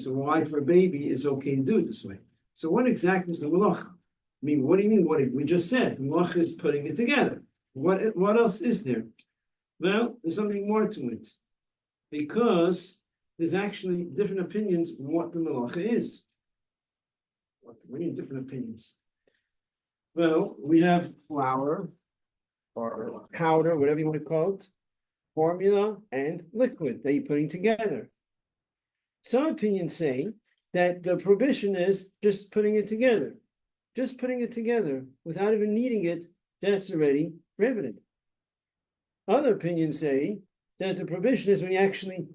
So why for a baby is okay to do it this way? So what exactly is the malacha? I mean, what do you mean? What we just said? Malacha is putting it together. What else is there? Well, there's something more to it, because there's actually different opinions on what the malacha is. What do we need different opinions? Well, we have flour or powder, whatever you want to call it, formula and liquid that you're putting together. Some opinions say that the prohibition is just putting it together. Just putting it together without even kneading it, that's already prohibited. Other opinions say that the prohibition is when you actually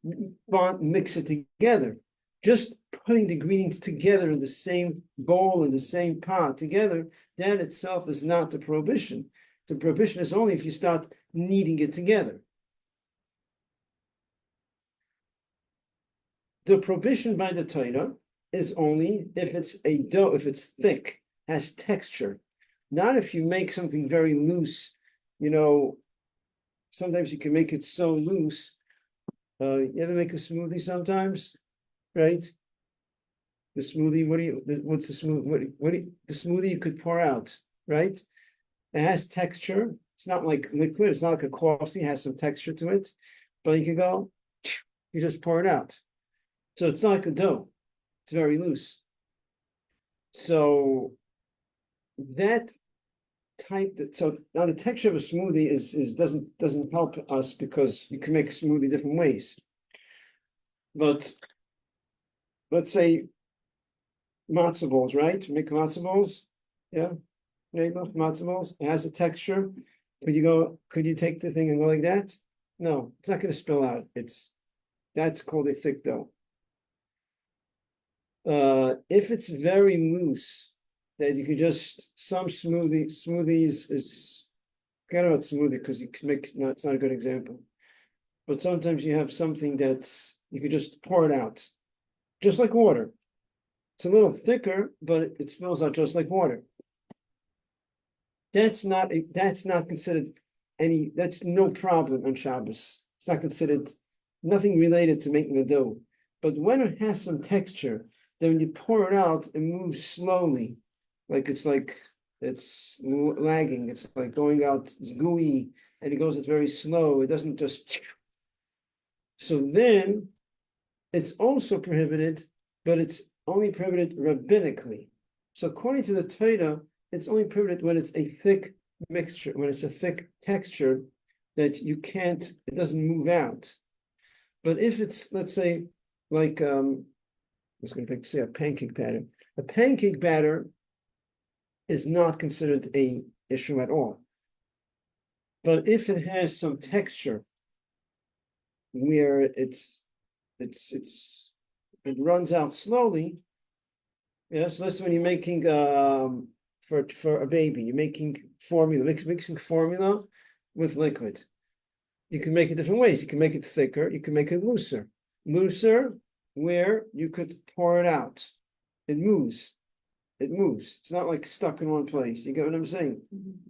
mix it together. Just putting the ingredients together in the same bowl, in the same pot together, that itself is not the prohibition. The prohibition is only if you start kneading it together. The prohibition by the Torah is only if it's a dough, if it's thick, has texture. Not if you make something very loose. Sometimes you can make it so loose. You ever make a smoothie sometimes? Right? The smoothie, what's the smoothie? The smoothie you could pour out, right? It has texture. It's not like liquid, it's not like a coffee, it has some texture to it. But you can go, you just pour it out. So it's not like a dough, it's very loose. So that so now the texture of a smoothie doesn't help us, because you can make a smoothie different ways. But let's say matzo balls, right? Make matzo balls, yeah. Matzo balls. It has a texture. Could you take the thing and go like that? No, it's not going to spill out. That's called a thick dough. If it's very loose, that you could just, some smoothies is, forget about smoothie, because you can make, no, it's not a good example. But sometimes you have something that's, you could just pour it out, just like water. It's a little thicker, but it smells out just like water. That's not considered that's no problem on Shabbos. It's not considered, nothing related to making the dough. But when it has some texture, then when you pour it out, it moves slowly. It's lagging. It's like going out, it's gooey, and it's very slow. It doesn't just. So then it's also prohibited, but it's only prohibited rabbinically. So according to the Torah, it's only prohibited when it's a thick mixture, when it's a thick texture that it doesn't move out. But if it's, let's say, like, I was going to say a pancake batter. A pancake batter is not considered an issue at all. But if it has some texture where it runs out slowly, so that's when you're making for a baby, you're making formula, mixing formula with liquid. You can make it different ways. You can make it thicker, you can make it looser. Looser, where you could pour it out. It moves. It's not like stuck in one place. You get what I'm saying?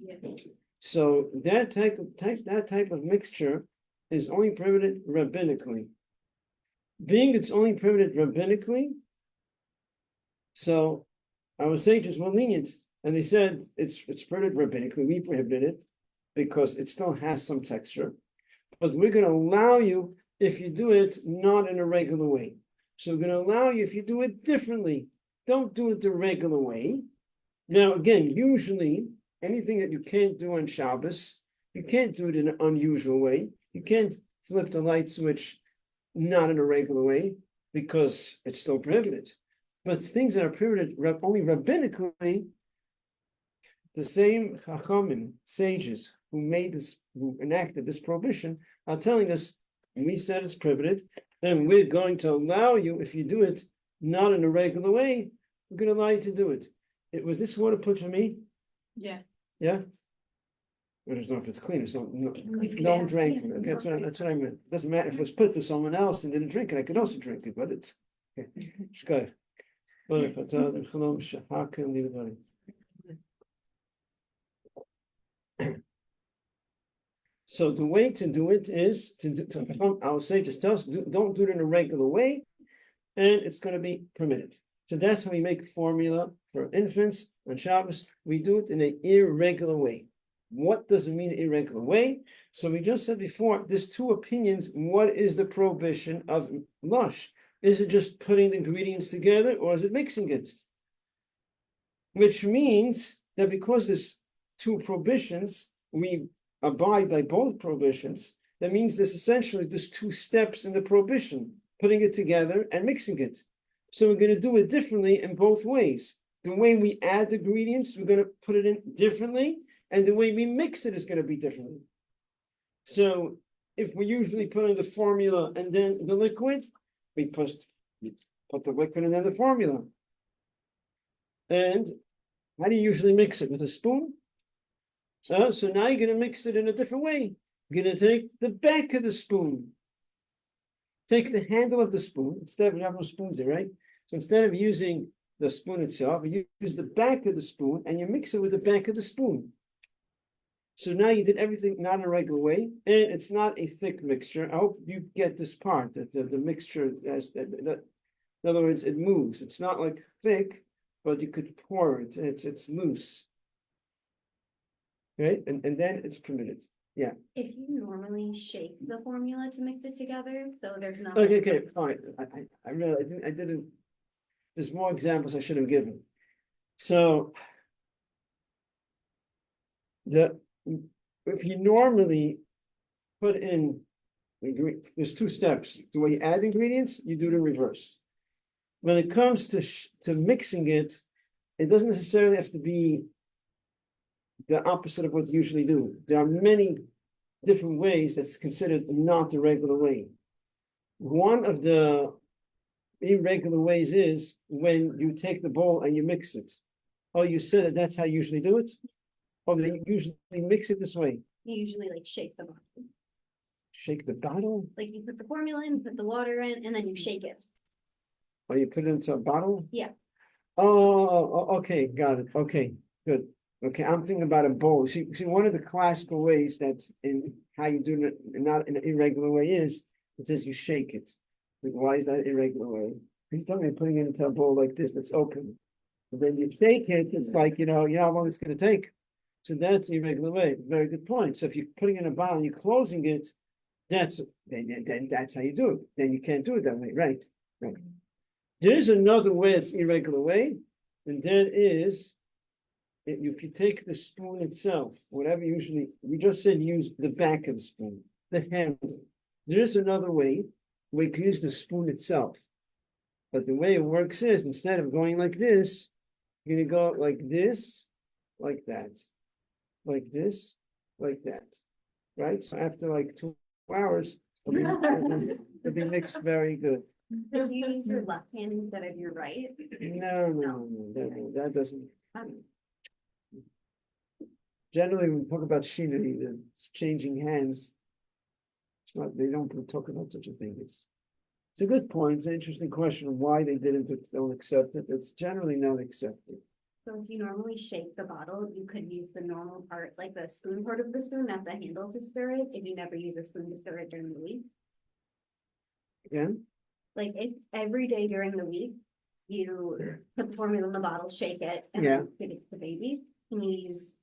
Yeah. So that type of mixture is only prohibited rabbinically. Being it's only prohibited rabbinically, so I would say just more lenient. And they said it's prohibited rabbinically. We prohibited it because it still has some texture. But we're going to allow you if you do it not in a regular way. So we're going to allow you if you do it differently. Don't do it the regular way. Now, again, usually anything that you can't do on Shabbos, you can't do it in an unusual way. You can't flip the light switch not in a regular way because it's still prohibited. But things that are prohibited only rabbinically, the same chachamim, sages who enacted this prohibition are telling us, we said it's prohibited, and we're going to allow you, if you do it not in a regular way, we're going to allow you to do it. Was this water put for me? Yeah. Yeah? I don't know if it's clean. So no drink from it. Okay, that's what I meant. It doesn't matter if it was put for someone else and didn't drink it. I could also drink it, but it's okay. So the way to do it is I would say just tell us, don't do it in a regular way. and it's going to be permitted. So that's how we make formula for infants on Shabbos. We do it in an irregular way. What does it mean irregular way? So we just said before, there's two opinions. What is the prohibition of lush? Is it just putting the ingredients together or is it mixing it? Which means that because there's two prohibitions, we abide by both prohibitions. That means there's essentially just two steps in the prohibition, putting it together and mixing it. So we're going to do it differently in both ways. The way we add the ingredients, we're going to put it in differently, and the way we mix it is going to be differently. So if we usually put in the formula and then the liquid, we put the liquid and then the formula. And how do you usually mix it? With a spoon? So now you're going to mix it in a different way. You're going to take the back of the spoon. Take the handle of the spoon. Instead of, we have no spoons there, right? So instead of using the spoon itself, you use the back of the spoon and you mix it with the back of the spoon. So now you did everything not in a regular way, and it's not a thick mixture. I hope you get this part, that the mixture, in other words, it moves. It's not like thick, but you could pour it. It's loose. Right? And then it's permitted. Yeah. If you normally shake the formula to mix it together, so there's not. Okay, fine. I really I didn't. There's more examples I should have given. So if you normally put in, there's two steps. The way you add ingredients, you do it in reverse. When it comes to mixing it, it doesn't necessarily have to be the opposite of what you usually do. There are many different ways that's considered not the regular way. One of the irregular ways is when you take the bowl and you mix it. Oh, you said that that's how you usually do it? Oh, they usually mix it this way. You usually like shake the bottle. Shake the bottle? Like you put the formula in, put the water in, and then you shake it. Oh, you put it into a bottle? Yeah. Oh, okay, got it. Okay, good. Okay, I'm thinking about a bowl. See, one of the classical ways that in how you do it, not in an irregular way, is it says you shake it. Like, why is that irregular way? He's telling me putting it into a bowl like this that's open. But then you shake it, it's like, you know how long it's going to take. So that's the irregular way. Very good point. So if you're putting it in a bottle and you're closing it, then that's how you do it. Then you can't do it that way, right? Right. There is another way it's irregular way, and that is if you take the spoon itself, whatever usually, we just said use the back of the spoon, the handle. There is another way we can use the spoon itself. But the way it works is instead of going like this, you're gonna go like this, like that, like this, like that. Right? So after like 2 hours, it'll be mixed very good. Do you use your left hand instead of your right? No, that doesn't. Generally, when we talk about shinui, it's changing hands. It's not, they don't talk about such a thing. It's a good point. It's an interesting question of why they don't accept it. It's generally not accepted. So if you normally shake the bottle, you could use the normal part, like the spoon part of the spoon, not the handle to stir it, if you never use a spoon to stir it during the week. Again? Like if every day during the week, you put the formula in the bottle, shake it, and Yeah. then give it to the baby, can you use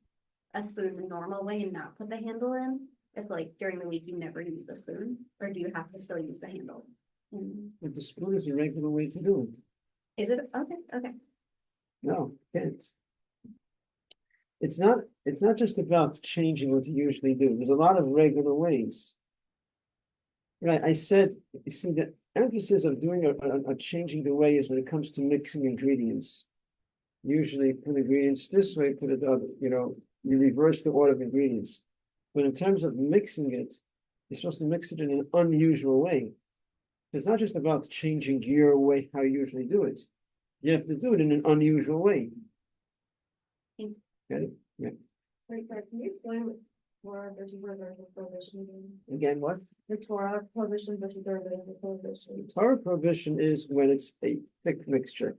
a spoon the normal way and not put the handle in? If like during the week you never use the spoon, or do you have to still use the handle? But the spoon is a regular way to do it. Is it? Okay. No, can't. It's not just about changing what you usually do. There's a lot of regular ways. Right, I said, you see, the emphasis of doing a changing the way is when it comes to mixing ingredients. Usually put ingredients this way, put it other, you reverse the order of ingredients. But in terms of mixing it, you're supposed to mix it in an unusual way. It's not just about changing your way how you usually do it. You have to do it in an unusual way. Get it? Yeah. Can you explain what Torah versus prohibition? Again, what? The Torah prohibition versus the prohibition. The Torah prohibition is when it's a thick mixture,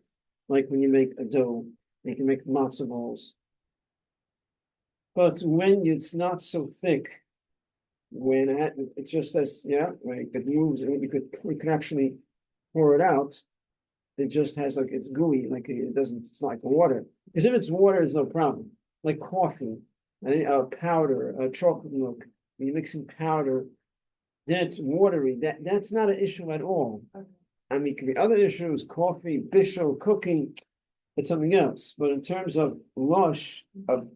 like when you make a dough, you can make matzo balls. But when it's not so thick, when it's just as when it moves, you can actually pour it out. it just has like, it's gooey, like it doesn't, it's not like water. Because if it's water, it's no problem. Like coffee, powder, chocolate milk, when you're mixing powder, that's watery. That's not an issue at all. Okay. I mean, it could be other issues, coffee, bishul, cooking, it's something else. But in terms of lush, of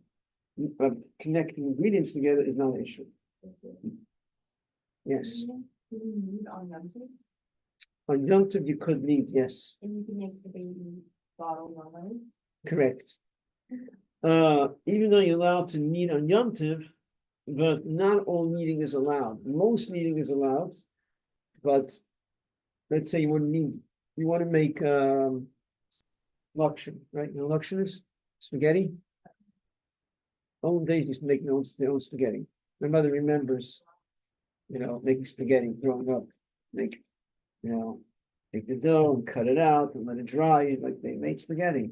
connecting ingredients together is not an issue. Yes. Do we need on Yom Tov? On Yom Tov, you could need, yes, And you can make the baby bottle normally. correct. Even though you're allowed to knead on Yom Tov, but not all kneading is allowed. Most kneading is allowed, but let's say you want to knead, you want to make luxury, right? You know, luxury is spaghetti. Old days used to make their own spaghetti. My mother remembers, making spaghetti, growing up, make the dough and cut it out and let it dry, like they made spaghetti.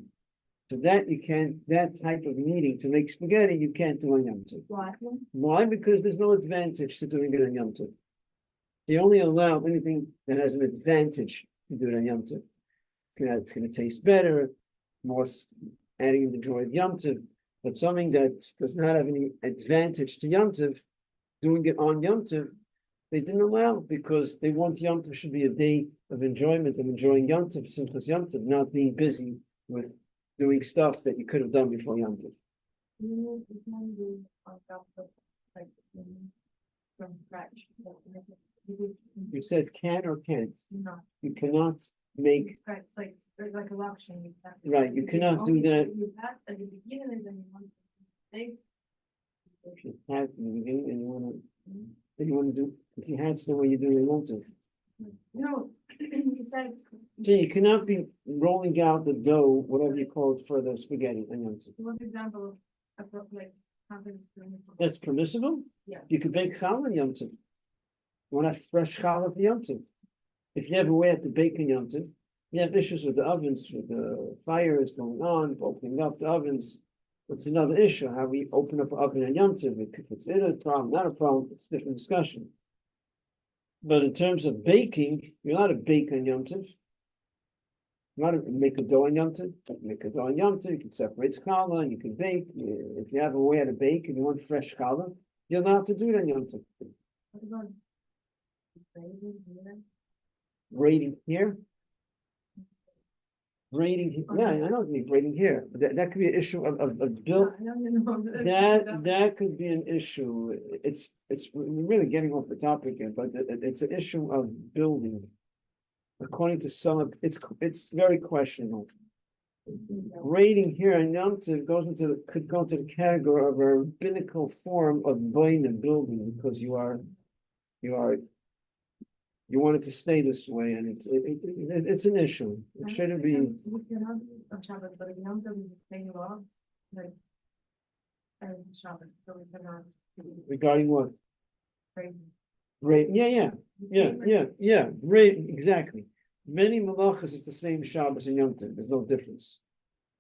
So that type of kneading to make spaghetti, you can't do on Yom Tov. Why? Why? Because there's no advantage to doing it on Yom Tov. They only allow anything that has an advantage to do it on Yom Tov. It's going to taste better, more adding the joy of Yom Tov. But something that does not have any advantage to Yom Tov, doing it on Yom Tov, they didn't allow because they want Yom Tov should be a day of enjoyment, of enjoying Yom Tov, Simchas Yom Tov, not being busy with doing stuff that you could have done before Yom Tov. You can do on top of like from scratch. You said can or can't. No, You cannot make, right, like there's like a luxury. right, you cannot do that. You have at the beginning and then you want to take. If you had in the beginning and you want to do, if you had the way you do it, Yom Tov. No, you said. So you cannot be rolling out the dough, whatever you call it, for the spaghetti on Yom Tov. One example of like something. That's permissible? Yeah. You could bake challah on Yom Tov. You want to have fresh challah for Yom Tov. If you have a way to bake on Yom Tov, you have issues with the ovens, with the fires going on, opening up the ovens. It's another issue, how we open up an oven on Yom Tov. If it's a problem, not a problem, it's a different discussion. But in terms of baking, you're allowed to bake on Yom Tov. You're allowed to make a dough on Yom Tov. Make a dough on Yom Tov, you can separate challah, you can bake. If you have a way to bake and you want fresh challah, you're allowed to do it on Yom Tov. What about grading here? Braiding here. Braiding, yeah, I know what you mean, braiding here. That could be an issue of build. No. That could be an issue. We're really getting off the topic here, but it's an issue of building. According to some, it's very questionable. Braiding here in Yom Tov could go into the category of a rabbinical form of buying and building because you want it to stay this way, and it's an issue. It shouldn't be. We cannot do on Shabbos, but in Yom Tov we just pay law, like, Shabbos, so we cannot. Regarding what? Grading. Right, yeah, right, exactly. Many malachas, it's the same Shabbos and Yom Tov, there's no difference.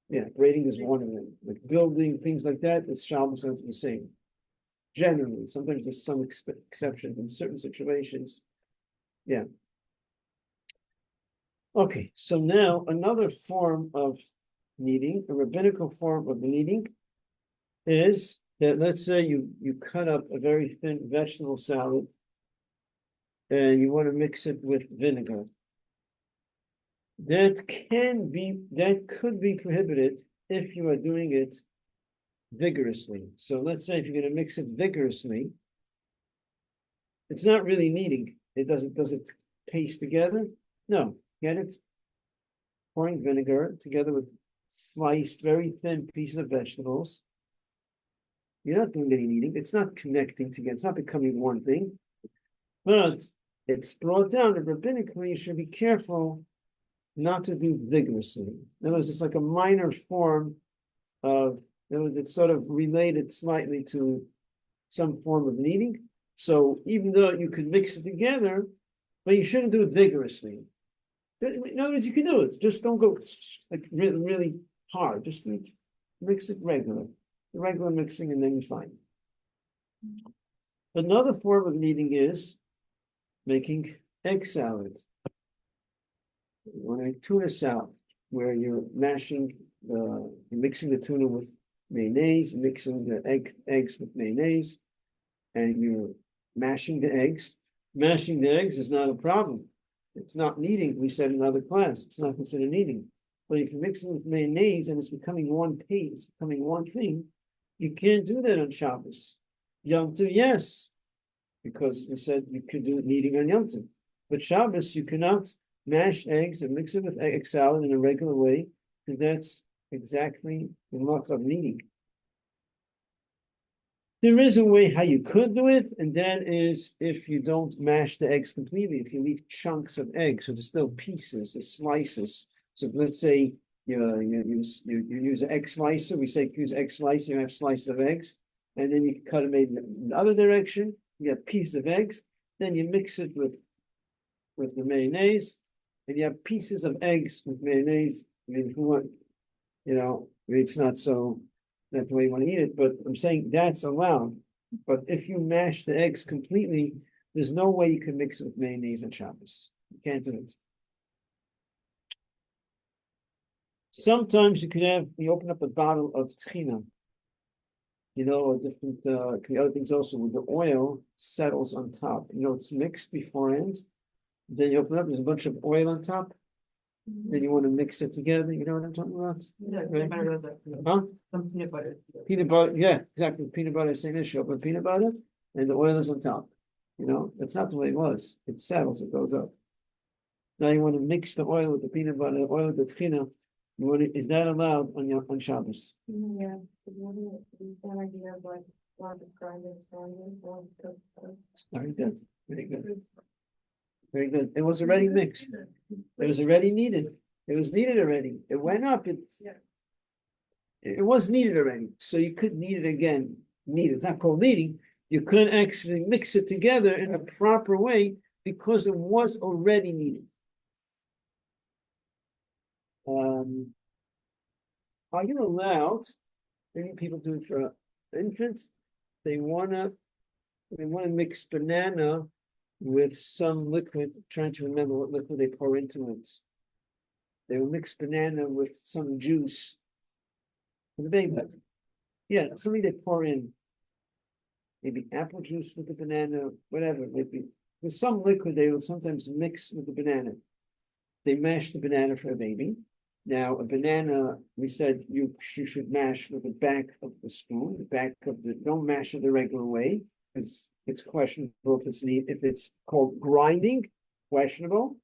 Yeah, braiding is one of them, like building, things like that, it's Shabbos and the same. Generally, sometimes there's some exceptions in certain situations. Yeah. Okay, so now another form of kneading, a rabbinical form of kneading, is that let's say you cut up a very thin vegetable salad and you want to mix it with vinegar. That could be prohibited if you are doing it vigorously. So let's say if you're going to mix it vigorously, it's not really kneading. Does it paste together? No, get it? Pouring vinegar together with sliced, very thin pieces of vegetables. You're not doing any kneading. It's not connecting together. It's not becoming one thing. But it's brought down that rabbinically you should be careful not to do vigorously. In other words, it's like a minor form of, in other words, it's sort of related slightly to some form of kneading. So even though you could mix it together, but you shouldn't do it vigorously. In other words, you can do it. Just don't go like really, really hard. Just mix it regular mixing, and then you're fine. Another form of kneading is making egg salad. On a tuna salad, where you're you're mixing the tuna with mayonnaise, mixing the eggs with mayonnaise, and you're mashing the eggs. Mashing the eggs is not a problem. It's not kneading. We said in another class, it's not considered kneading. But if you mix it with mayonnaise and it's becoming one paste, it's becoming one thing, you can't do that on Shabbos. Yom Tov, yes, because we said you could do it kneading on Yom Tov. But Shabbos, you cannot mash eggs and mix it with egg salad in a regular way, because that's exactly the mark of kneading. There is a way how you could do it, and that is if you don't mash the eggs completely, if you leave chunks of eggs, so there's still pieces, slices. So let's say you use an egg slicer, we say use egg slicer, you have slices of eggs, and then you cut it maybe in the other direction, you have pieces of eggs, then you mix it with the mayonnaise, and you have pieces of eggs with mayonnaise. I mean, who want, it's not so, that's the way you want to eat it, but I'm saying that's allowed. But if you mash the eggs completely, there's no way you can mix it with mayonnaise and Shabbos. You can't do it. Sometimes you open up a bottle of Tuna, different, the other things also, with the oil settles on top. It's mixed beforehand. Then you open up, there's a bunch of oil on top. Then you want to mix it together. You know what I'm talking about? Yeah, Right? Huh? some peanut butter. Peanut butter, yeah, exactly. Peanut butter, same issue. But peanut butter and the oil is on top. That's not the way it was. It settles, it goes up. Now you want to mix the oil with the peanut butter, the oil with the tchina. Is that allowed on Shabbos? Yeah. An idea of like, want to try this, Very good, very good. Very good. It was already mixed. It was already kneaded. It was kneaded already. It went up. It was kneaded already. So you could knead it again. Knead. It's not called kneading. You could actually mix it together in a proper way because it was already kneaded. Are you allowed? Many people do it for infants. They wanna mix banana with some liquid, trying to remember what liquid they pour into it. They will mix banana with some juice for the baby. Yeah, something they pour in. Maybe apple juice with the banana, whatever. Maybe with some liquid they will sometimes mix with the banana. They mash the banana for a baby. Now, a banana, we said you should mash with the back of the spoon, don't mash it the regular way, because it's questionable if it's called grinding, questionable.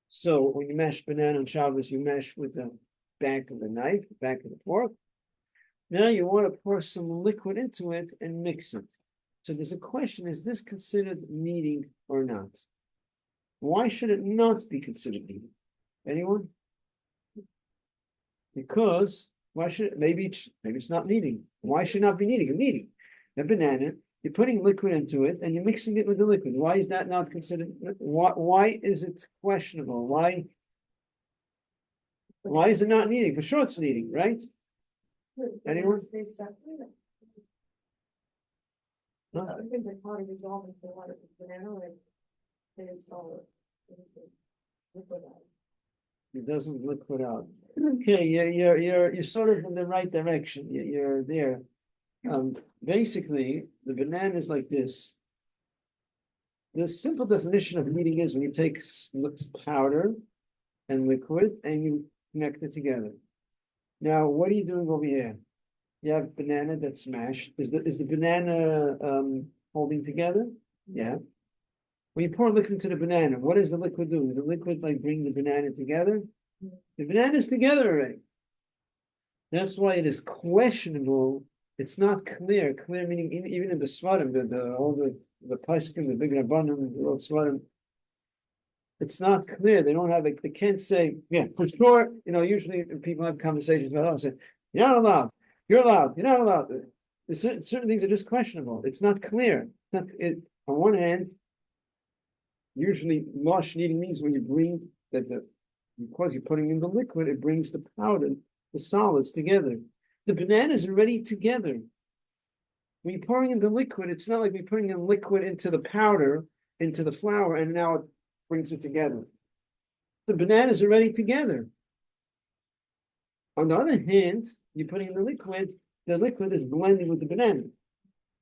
So when you mash banana on Shabbos, you mash with the back of the knife, the back of the fork. Now you want to pour some liquid into it and mix it. So there's a question, is this considered kneading or not? Why should it not be considered kneading? Anyone? Because why should maybe it's not kneading? Why should it not be kneading? Kneading a banana, you're putting liquid into it and you're mixing it with the liquid. Why is that not considered? Why is it questionable? Why is it not kneading? For sure it's kneading, right? Anyone? No. I think they probably dissolve into the water with banana, like they solve it. It doesn't liquid out. Okay, you're sort of in the right direction. You're there. Basically, the banana is like this. The simple definition of kneading is when you take powder and liquid and you connect it together. Now, what are you doing over here? You have banana that's smashed. Is the banana holding together? Yeah. When you pour liquid into the banana, what does the liquid do? Does the liquid bring the banana together? The banana is together already. That's why it is questionable. It's not clear. Clear meaning even in the Svarim, the Paiskim, the big Rabbanim, the old Svarim, it's not clear. They don't have they can't say, yeah, for sure. Usually people have conversations about say, you're not allowed, you're allowed, you're not allowed. There's certain things are just questionable. It's not clear. On one hand, usually lush kneading means when you bring because you're putting in the liquid, it brings the powder, the solids together. The banana is already together. When you're pouring in the liquid, it's not like we're putting in liquid into the powder, into the flour, and now it brings it together. the bananas are already together. On the other hand, you're putting in the liquid is blending with the banana.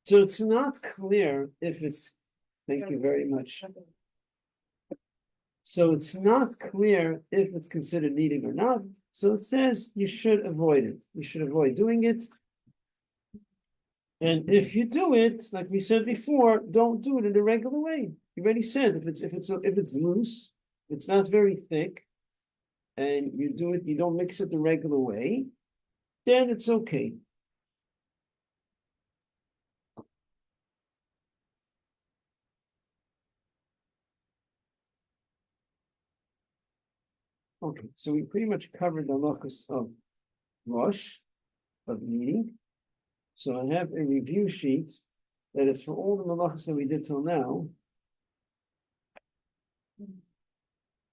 So it's not clear if it's, thank you very much. So it's not clear if it's considered kneading or not. So it says you should avoid it. You should avoid doing it. And if you do it, like we said before, don't do it in the regular way. You already said if it's loose, it's not very thick, and you don't mix it the regular way, then it's okay. Okay, so we pretty much covered the locus of Rosh, of kneading. So I have a review sheet that is for all the malachas that we did till now.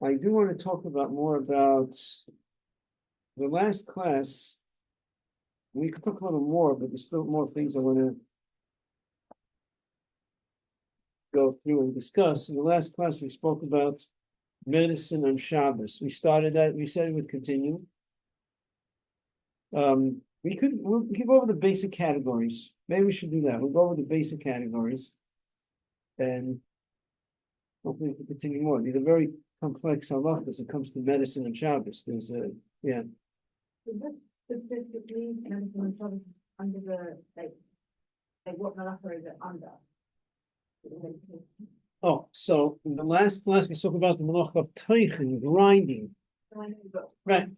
I do want to talk more about the last class. We could talk a little more, but there's still more things I want to go through and discuss. In the last class, we spoke about medicine on Shabbos. We started that. We said it would continue. We'll go over the basic categories. Maybe we should do that. We'll go over the basic categories, and hopefully we can continue more. These are very complex halachas when it comes to medicine and Shabbos. There's yeah. So that's specifically medicine and Shabbos under the like what malacha is it under? Oh, so in the last class we spoke about the malach of teichen, grinding. Right.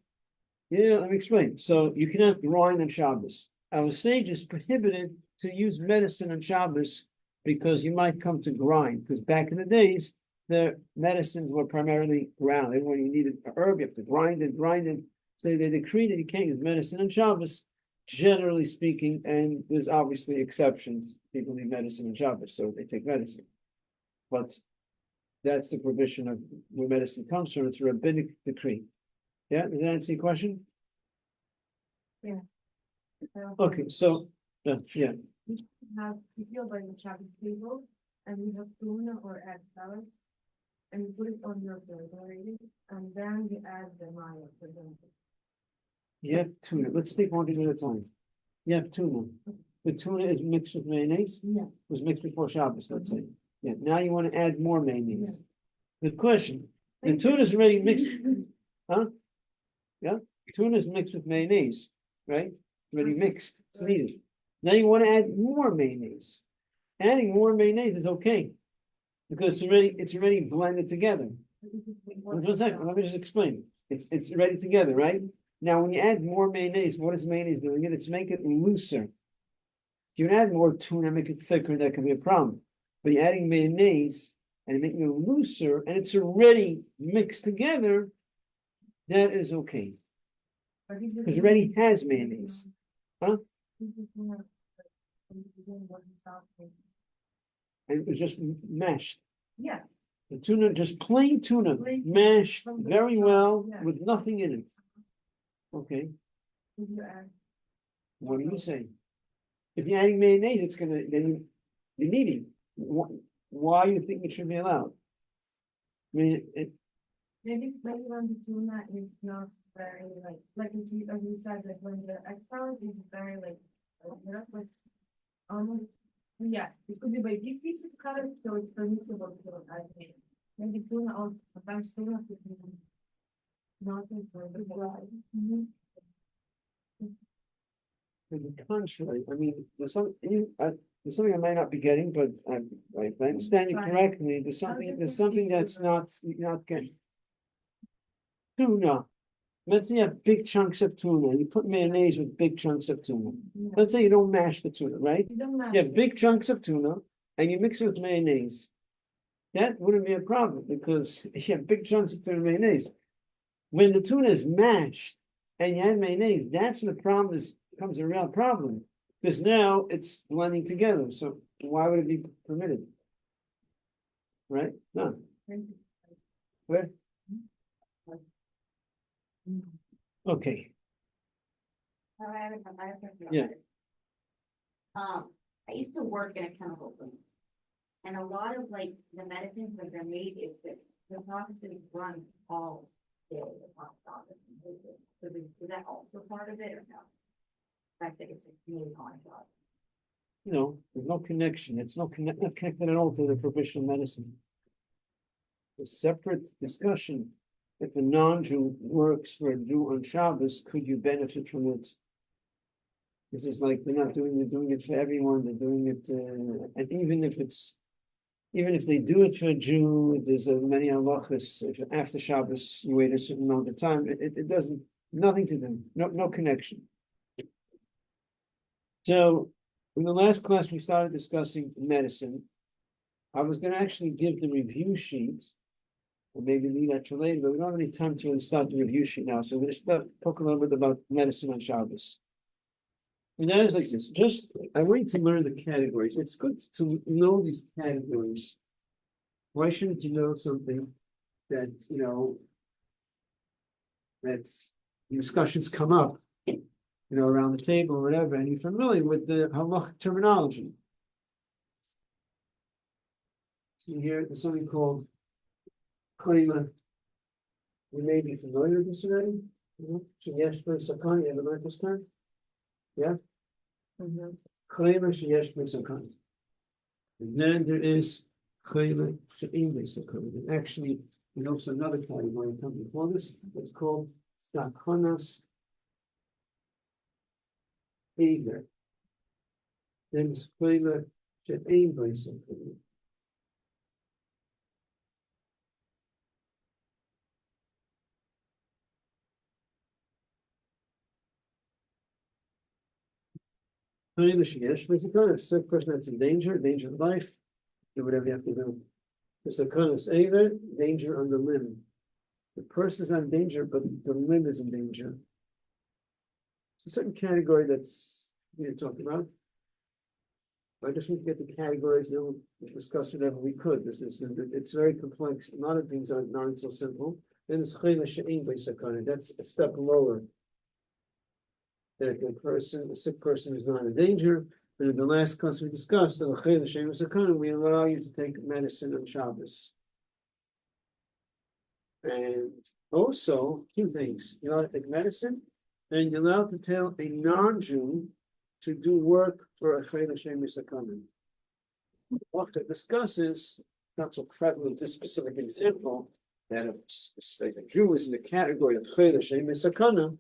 Yeah, let me explain. So you cannot grind on Shabbos. Our sages prohibited to use medicine on Shabbos because you might come to grind. Because back in the days, the medicines were primarily ground. And when you needed a herb, you have to grind it. So they decreed that you can't use medicine on Shabbos, generally speaking, and there's obviously exceptions. People need medicine on Shabbos, so they take medicine. But that's the provision of where medicine comes from. It's a rabbinic decree. Yeah, does that answer your question? Yeah. Okay, so yeah. You feel by the Shabbos table, and you have tuna or egg salad, and you put it on your burger already, and then you add the mayo for them. You have tuna. Let's take one thing at a time. You have tuna. The tuna is mixed with mayonnaise. Yeah. It was mixed before Shabbos, let's say. Yeah. Now you want to add more mayonnaise. Good question. The tuna is already mixed, huh? Yeah. Tuna is mixed with mayonnaise, right? Already mixed. It's needed. Now you want to add more mayonnaise. Adding more mayonnaise is okay because it's already blended together. One second. Let me just explain. It's already together, right? Now, when you add more mayonnaise, what is mayonnaise doing? It's making it looser. If you add more tuna, make it thicker, that can be a problem. But you're adding mayonnaise and making it looser, and it's already mixed together, that is okay. Because it already has mayonnaise. Huh? And it's just mashed. Yeah. The tuna, just plain tuna, mashed very well with nothing in it. Okay. What do you say? If you're adding mayonnaise, it's gonna then you're needing. Why do you think it should be allowed? I mean, Maybe when the tuna is not very like as you said, like when the egg salad is very yeah, it could be by big pieces cut it, so it's permissible to add it. Maybe tuna or sometimes tuna could be not as well. to the contrary, I mean, there's something I might not be getting, but if I understand you correctly, there's something that's not, you're not getting. Tuna. Let's say you have big chunks of tuna. You put mayonnaise with big chunks of tuna. Let's say you don't mash the tuna, right? You have big chunks of tuna and you mix it with mayonnaise. That wouldn't be a problem because you have big chunks of tuna and mayonnaise. When the tuna is mashed and you add mayonnaise, that's when the problem becomes a real problem. Because now it's blending together. So why would it be permitted? Right? No. Where? Okay. Yeah. I used to work in a chemical plant. And a lot of like the medicines that they're made is that the toxins run all Is that also part of it or no? I think it's a community contract. There's no connection. It's not connected at all to the provisional medicine. A separate discussion. If a non-Jew works for a Jew on Shabbos, could you benefit from it? This is like they're not doing it for everyone. They're doing it, and even if they do it for a Jew, there's many halachas. If after Shabbos you wait a certain amount of time, it doesn't nothing to them. No connection. So in the last class we started discussing medicine. I was going to actually give the review sheet, or maybe leave that for later, but we don't have any time to really start the review sheet now. So we're going to talk a little bit about medicine on Shabbos. And that is like this. I want you to learn the categories. It's good to know these categories. Why shouldn't you know something that, that's discussions come up, around the table or whatever, and you're familiar with the halachic terminology. So here there's something called klima. You may be familiar with this already. Sheyesh b'sakan. You ever learned this term? Yeah. Klima sheyesh b'sakan. And then there is klima she'ein b'sakan. And actually, there's also another category come before this. It's called sakonas eger. Then it's klima she'ein b'sakan. A sick person that's in danger of life, do whatever you have to do. There's a kind of either danger on the limb. The person is not in danger, but the limb is in danger. It's a certain category that's we didn't talk about. I just want to get the categories, we'll discuss whatever we could. It's very complex. A lot of things aren't so simple. Then it's that's a step lower. That a sick person is not in danger. And in the last class we discussed, we allow you to take medicine on Shabbos. And also, two things. You're allowed to take medicine, and you're allowed to tell a non-Jew to do work for a Chayil Hashem Yisakanim. What it discusses, not so prevalent this specific example, that a Jew is in the category of Chayil Hashem Yisakanim.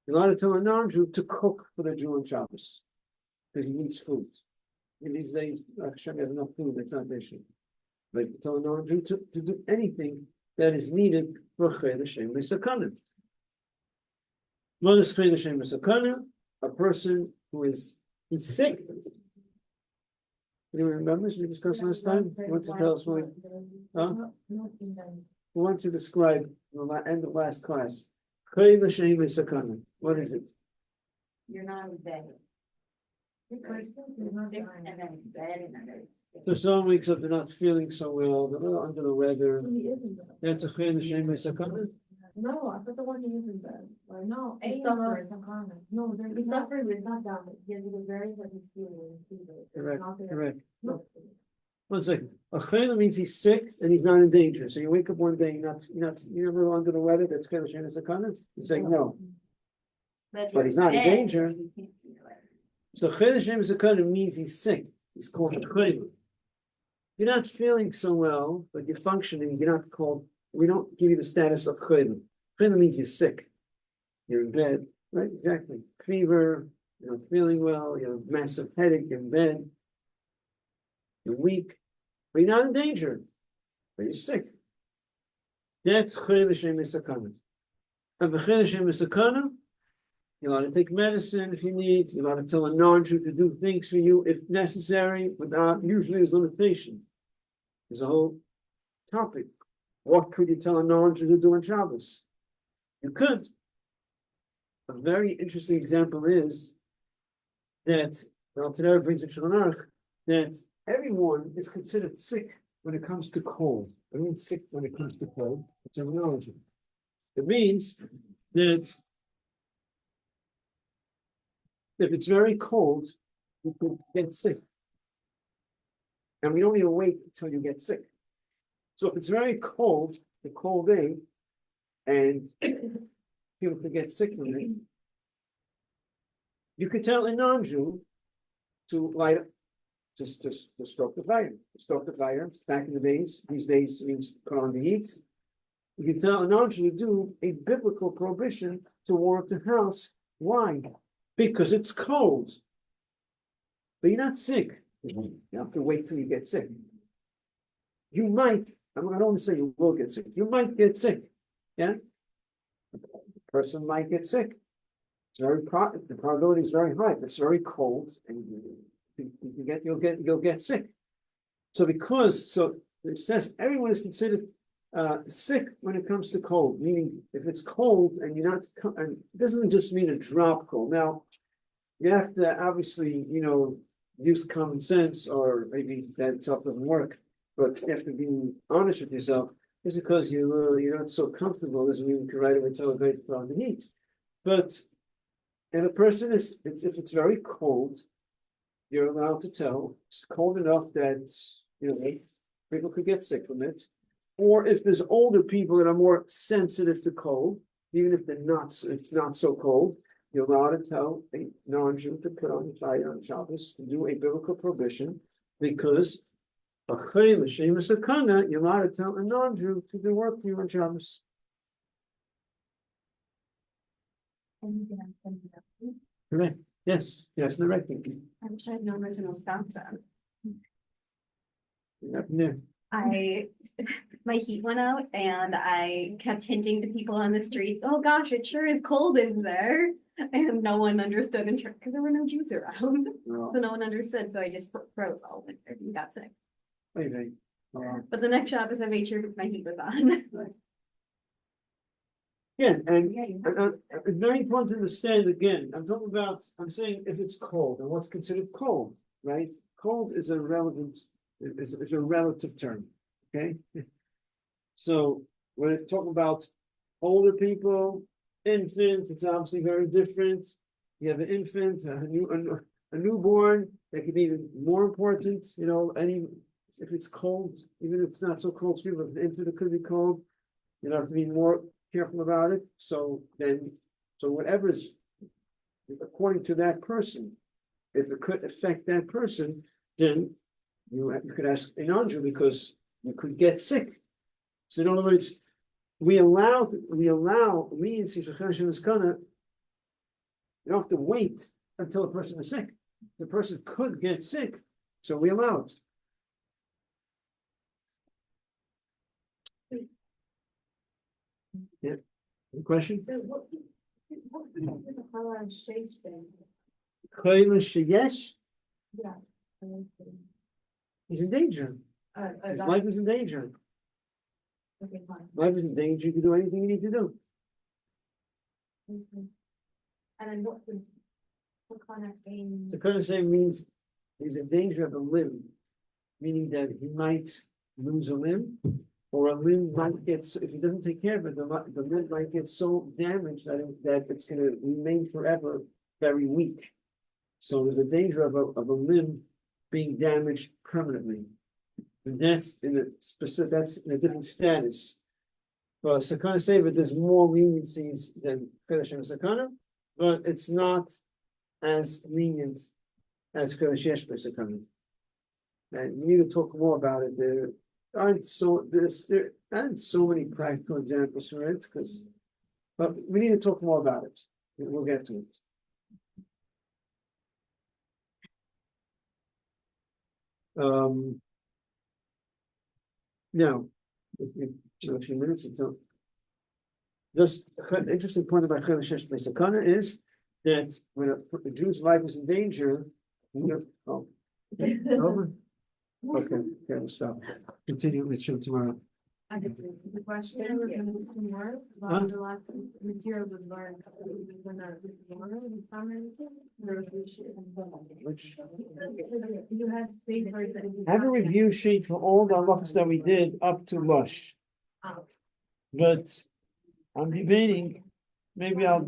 You're allowed to tell a non-Jew to cook for the Jew on Shabbos because he needs food. In these days, Hashem has enough food, that's not the issue. But you tell a non-Jew to do anything that is needed for Chayil Hashem Yisakanim. What is Chayil Hashem Yisakanim? A person who is sick. Anyone remember? Should we discuss last time? Who wants to tell us why? Who wants to describe the end of last class? Chayil Hashem Yisakanim. What is it? You're not in bed. So someone wakes up, they're not feeling so well, they're a little under the weather. That's a Chayil Hashem Yisakanim. No, I thought the one he is in bed. Or no, He's suffering. suffering. No, He's suffering with not that. He has a very heavy feeling. Correct. One second. A chayil means he's sick and he's not in danger. So you wake up one day, you're never under the weather. That's Chayil Hashem Yisakanim. You say no, but he's not in danger. So Chayil Hashem Yisakanim means he's sick. He's called a chayil. You're not feeling so well, but you're functioning. You're not called. We don't give you the status of chayil. Chayil means you're sick. You're in bed, right? Exactly. Fever. You're not feeling well. You have massive headache. You're in bed. You're weak, but you're not in danger. But you're sick. That's Chayil Hashem Yisakanim. And the Chayil Hashem Yisakanim, you're allowed to take medicine if you need. You're allowed to tell a non-Jew to do things for you if necessary. Without usually there's limitation. There's a whole topic. What could you tell a non-Jew to do on Shabbos? You could. A very interesting example is that today brings in Shulchan Aruch that everyone is considered sick when it comes to cold. I mean sick when it comes to cold, terminology. It means that if it's very cold, you could get sick. And we don't even wait until you get sick. So if it's very cold, the cold day, and people could get sick from it. You could tell a non-Jew to light, to stoke the fire, back in the days, these days means put on the heat. You can tell a non-Jew to do a biblical prohibition to warm up the house. Why? Because it's cold. But you're not sick. You have to wait till you get sick. You might, I don't want to say you will get sick, you might get sick. Yeah? The person might get sick. It's the probability is very high. If it's very cold and you'll get sick. So it says everyone is considered sick when it comes to cold, meaning if it's cold and you're not, and it doesn't just mean a drop cold. Now, you have to obviously, use common sense, or maybe that itself doesn't work, but you have to be honest with yourself. Just because you're not so comfortable doesn't mean you can right away tolerate from the heat. But if a person if it's very cold, you're allowed to tell it's cold enough that people could get sick from it. Or if there's older people that are more sensitive to cold, even if it's not so cold, you're allowed to tell a non-Jew to put on the fire on Shabbos, to do a biblical prohibition, because you're allowed to tell a non-Jew to do work for you on Shabbos. Correct. Yes, no reckoning. I wish I had known this in Wisconsin. Yeah. My heat went out and I kept hinting to people on the street, oh gosh, it sure is cold in there. And no one understood because there were no Jews around. No. So no one understood. So I just froze all winter and got sick. Okay. But the next Shabbos I made sure my heat was on. Yeah, and it's very important to understand again, I'm saying if it's cold and what's considered cold, right? Cold is a relative term, okay? So when it's talking about older people, infants, it's obviously very different. You have an infant, a newborn, that could be even more important, if it's cold, even if it's not so cold for you, but the infant, it could be cold. You have to be more careful about it. So whatever's according to that person, if it could affect that person, then you could ask a non-Jew because you could get sick. So in other words, we allow leniency for Cheshvan is gonna. You don't have to wait until a person is sick. The person could get sick, so we allow it. Yeah. Any question? So what is the halal shake thing? Chayla sheyesh, Yeah. he's in danger. His life is in danger. Okay, fine. Life is in danger. You can do anything you need to do. Okay. And then what kind of thing? The kind of saying means he's in danger of a limb, meaning that he might lose a limb, or a limb might get, if he doesn't take care of it, the limb might get so damaged that it's going to remain forever very weak. So there's a danger of a limb being damaged permanently. And that's in a different status. But Sakana Seva, there's more leniencies than Kodesh and Sakana, but it's not as lenient as Kodesh Sakana. And we need to talk more about it. There aren't so many practical examples for it, but we need to talk more about it. We'll get to it. Now, a few minutes until. Just an interesting point about Cheshvan Sakana is that when a Jew's life is in danger, over? Okay, we'll stop. Continue with show tomorrow. I have the question, we're gonna do some more about the last material we've learned. We're gonna do tomorrow, the summer. Which You have papers that. I have a review sheet for all the halachas that we did up to Lush, Out. but I'm debating, maybe I'll